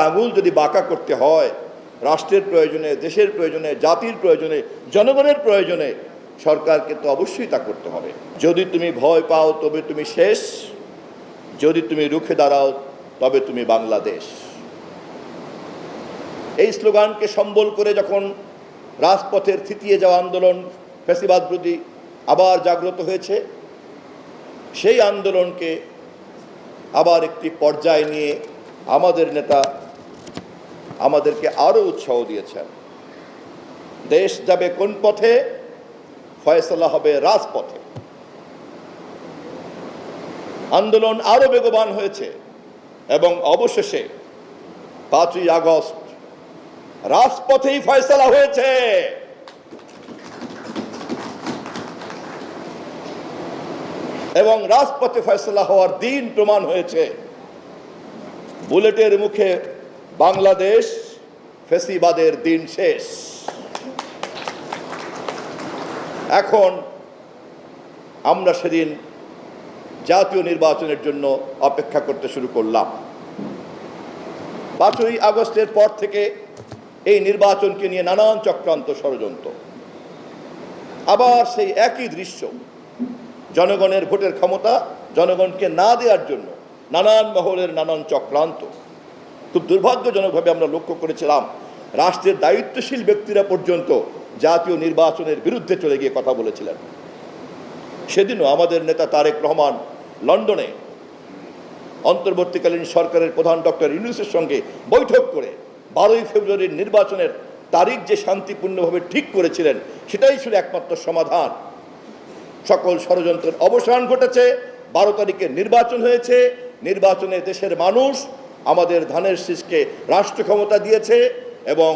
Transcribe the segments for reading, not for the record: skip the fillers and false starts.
আঙুল যদি বাঁকা করতে হয় রাষ্ট্রের প্রয়োজনে, দেশের প্রয়োজনে, জাতির প্রয়োজনে, জনগণের প্রয়োজনে, সরকারকে তো অবশ্যই তা করতে হবে। যদি তুমি ভয় পাও তবে তুমি শেষ, যদি তুমি রুখে দাঁড়াও তবে তুমি বাংলাদেশ। এই স্লোগানকে সম্বল করে যখন রাজপথের থিতিয়ে যাওয়া আন্দোলন ফ্যাসিবাদ বিরোধী আবার জাগ্রত হয়েছে, সেই আন্দোলনকে আবার একটি পর্যায়ে নিয়ে আমাদের নেতা আমাদেরকে আরও উৎসাহ দিয়েছেন। দেশ যাবে কোন পথে, ফয়সালা হবে রাজপথে। আন্দোলন আরও বেগবান হয়েছে এবং অবশেষে 5ই আগস্ট রাজপথেই ফয়সালা হয়েছে। এবং রাজপথে ফয়সালা হওয়ার দিন প্রমাণ হয়েছে। বুলেটের মুখে বাংলাদেশ, ফ্যাসিবাদের দিন শেষ। এখন আমরা সেদিন জাতীয় নির্বাচনের জন্য অপেক্ষা করতে শুরু করলাম। 5ই আগস্টের পর থেকে এই নির্বাচনকে নিয়ে নানান চক্রান্ত, ষড়যন্ত্র, আবার সেই একই দৃশ্য। জনগণের ভোটের ক্ষমতা জনগণকে না দেওয়ার জন্য নানান মহলের নানান চক্রান্ত। খুব দুর্ভাগ্যজনকভাবে আমরা লক্ষ্য করেছিলাম রাষ্ট্রের দায়িত্বশীল ব্যক্তিরা পর্যন্ত জাতীয় নির্বাচনের বিরুদ্ধে চলে গিয়ে কথা বলেছিলেন। সেদিনও আমাদের নেতা তারেক রহমান লন্ডনে অন্তর্বর্তীকালীন সরকারের প্রধান ডক্টর ইউনূসের সঙ্গে বৈঠক করে 12ই ফেব্রুয়ারির নির্বাচনের তারিখ যে শান্তিপূর্ণভাবে ঠিক করেছিলেন, সেটাই ছিল একমাত্র সমাধান। সকল ষড়যন্ত্রের অবসান ঘটেছে। 12 তারিখে নির্বাচন হয়েছে। নির্বাচনে দেশের মানুষ আমাদের ধানের শীষকে রাষ্ট্র ক্ষমতা দিয়েছে এবং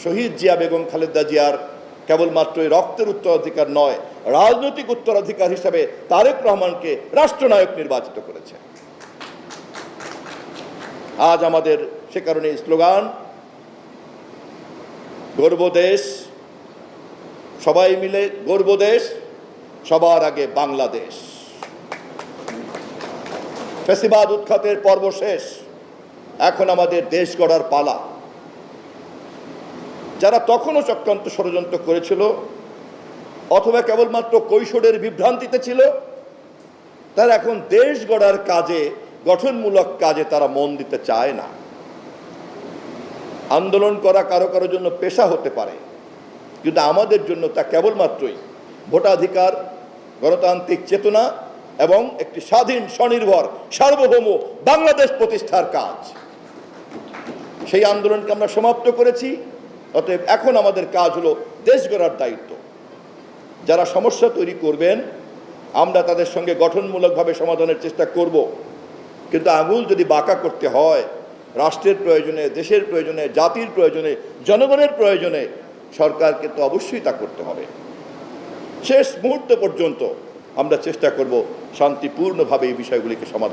শহীদ জিয়া বেগম খালেদা জিয়ার কেবলমাত্রই রক্তের উত্তরাধিকার নয়, রাজনৈতিক উত্তরাধিকার হিসাবে তারেক রহমানকে রাষ্ট্রনায়ক নির্বাচিত করেছে। আজ আমাদের সে কারণে স্লোগান গর্ব দেশ, সবাই মিলে গর্ব দেশ, সবার আগে বাংলাদেশ। ফ্যাসিবাদ উৎখাতের পর্ব শেষ, এখন আমাদের দেশ গড়ার পালা। যারা তখনও চক্রান্ত ষড়যন্ত্র করেছিল অথবা কেবলমাত্র কৈশোরের বিভ্রান্তিতে ছিল, তারা এখন দেশ গড়ার কাজে, গঠনমূলক কাজে তারা মন দিতে চায় না। আন্দোলন করা কারো কারো জন্য পেশা হতে পারে, কিন্তু আমাদের জন্য তা কেবলমাত্রই ভোটাধিকার, গণতান্ত্রিক চেতনা এবং একটি স্বাধীন, স্বনির্ভর, সার্বভৌম বাংলাদেশ প্রতিষ্ঠার কাজ। সেই আন্দোলনকে আমরা সমাপ্ত করেছি। অতএব এখন আমাদের কাজ হলো দেশ গড়ার দায়িত্ব। যারা সমস্যা তৈরি করবেন আমরা তাদের সঙ্গে গঠনমূলকভাবে সমাধানের চেষ্টা করব, কিন্তু আঙুল যদি বাঁকা করতে হয় রাষ্ট্রের প্রয়োজনে, দেশের প্রয়োজনে, জাতির প্রয়োজনে, জনগণের প্রয়োজনে, সরকারকে তো অবশ্যই তা করতে হবে। শেষ মুহূর্ত পর্যন্ত আমরা চেষ্টা করব শান্তিপূর্ণভাবে এই বিষয়গুলিকে সমাধান